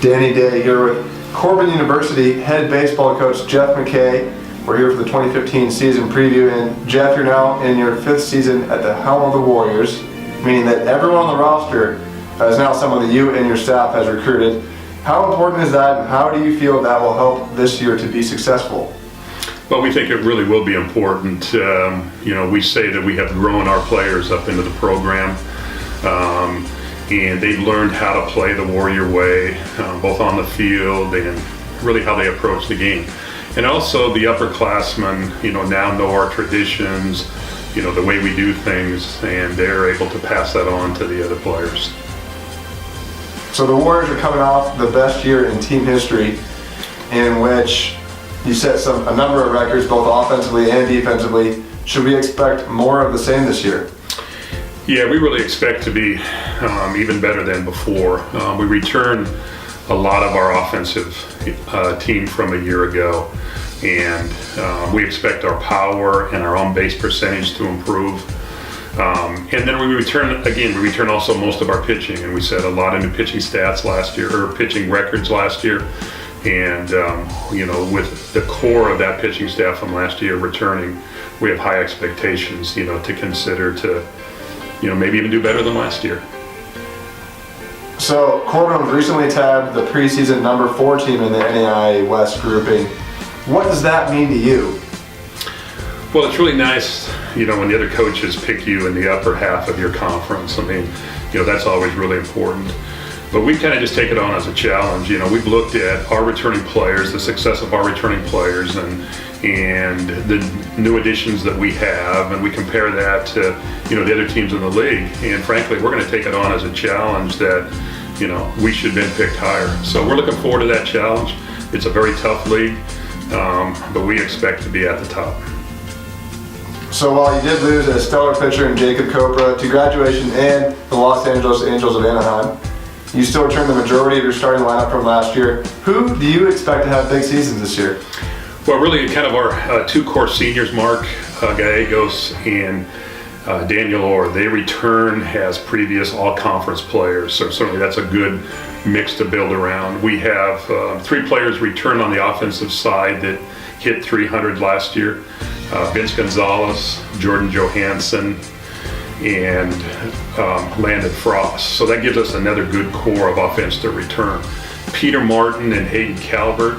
Danny Day here with Corban University head baseball coach Jeff McKay. We're here for the 2015 season preview, and Jeff, you're now in your 5th season at the helm of the Warriors, meaning that everyone on the roster is now someone that you and your staff has recruited. How important is that, and how do you feel that will help this year to be successful? Well, we think it really will be important. We say that we have grown our players up into the program, and they've learned how to play the Warrior way, both on the field and really how they approach the game. And also the upperclassmen, now know our traditions, the way we do things, and they're able to pass that on to the other players. So the Warriors are coming off the best year in team history, in which you set a number of records, both offensively and defensively. Should we expect more of the same this year? Yeah, we really expect to be even better than before. We returned a lot of our offensive team from a year ago, and we expect our power and our on-base percentage to improve. And then we return also most of our pitching, and we set a lot of new pitching stats last year, or pitching records last year. And with the core of that pitching staff from last year returning, we have high expectations, to consider to, maybe even do better than last year. So Corban was recently tabbed the preseason number 4 team in the NAIA West grouping. What does that mean to you? Well, it's really nice, when the other coaches pick you in the upper half of your conference. I mean, that's always really important. But we kind of just take it on as a challenge. We've looked at our returning players, the success of our returning players, and the new additions that we have, and we compare that to, the other teams in the league. And frankly, we're going to take it on as a challenge that, we should have been picked higher. So we're looking forward to that challenge. It's a very tough league, but we expect to be at the top. So while you did lose a stellar pitcher in Jacob Copra to graduation and the Los Angeles Angels of Anaheim, you still returned the majority of your starting lineup from last year. Who do you expect to have big seasons this year? Well, really kind of our 2 core seniors, Mark Gallegos and Daniel Orr. They return as previous all-conference players, so certainly that's a good mix to build around. We have 3 players return on the offensive side that hit 300 last year. Vince Gonzalez, Jordan Johansson, and Landon Frost. So that gives us another good core of offense to return. Peter Martin and Hayden Calvert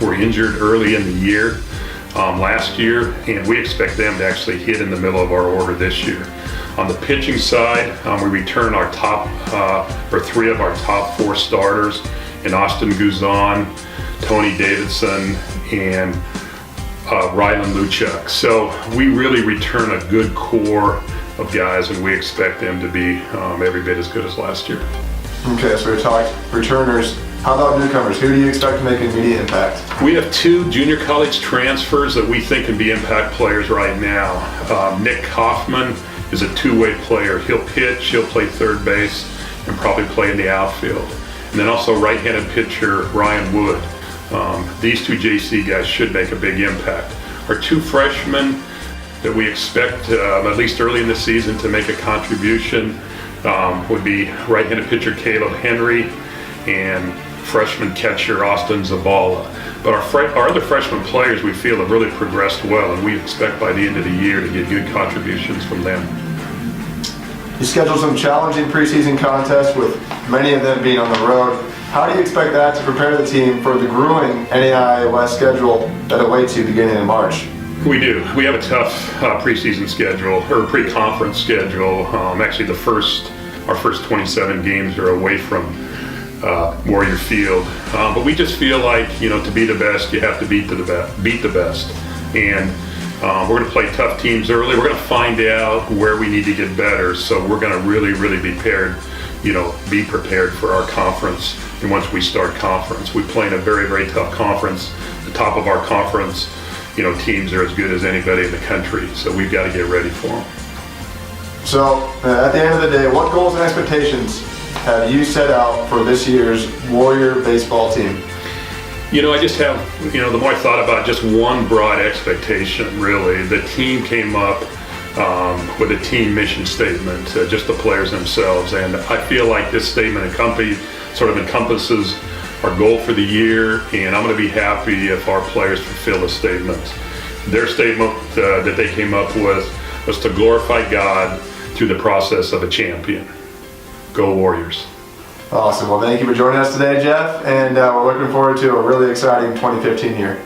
were injured early in the year last year, and we expect them to actually hit in the middle of our order this year. On the pitching side, we return our top, or 3 of our top 4 starters in Austin Guzan, Tony Davidson, and Rylan Luchuk. So we really return a good core of guys, and we expect them to be every bit as good as last year. Okay, so we talked returners. How about newcomers? Who do you expect to make an immediate impact? We have 2 junior college transfers that we think can be impact players right now. Nick Kaufman is a 2-way player. He'll pitch, he'll play third base, and probably play in the outfield. And then also right-handed pitcher Ryan Wood. These 2 JC guys should make a big impact. Our 2 freshmen that we expect, at least early in the season, to make a contribution would be right-handed pitcher Caleb Henry and freshman catcher Austin Zavala. But our other freshman players, we feel, have really progressed well, and we expect by the end of the year to get good contributions from them. You scheduled some challenging preseason contests, with many of them being on the road. How do you expect that to prepare the team for the grueling NAIA West schedule that awaits you beginning in March? We do. We have a tough preseason schedule, or pre-conference schedule. Actually, our first 27 games are away from Warrior Field. But we just feel like, to be the best, you have to beat the best. And we're going to play tough teams early. We're going to find out where we need to get better. So we're going to really, really be prepared for our conference. And once we start conference, we play in a very, very tough conference. The top of our conference, teams are as good as anybody in the country. So we've got to get ready for them. So at the end of the day, what goals and expectations have you set out for this year's Warrior baseball team? I just have, the more I thought about just one broad expectation, really. The team came up with a team mission statement, just the players themselves. And I feel like this statement encompasses our goal for the year, and I'm going to be happy if our players fulfill the statement. Their statement that they came up with was to glorify God through the process of a champion. Go Warriors. Awesome. Well, thank you for joining us today, Jeff, and we're looking forward to a really exciting 2015 year.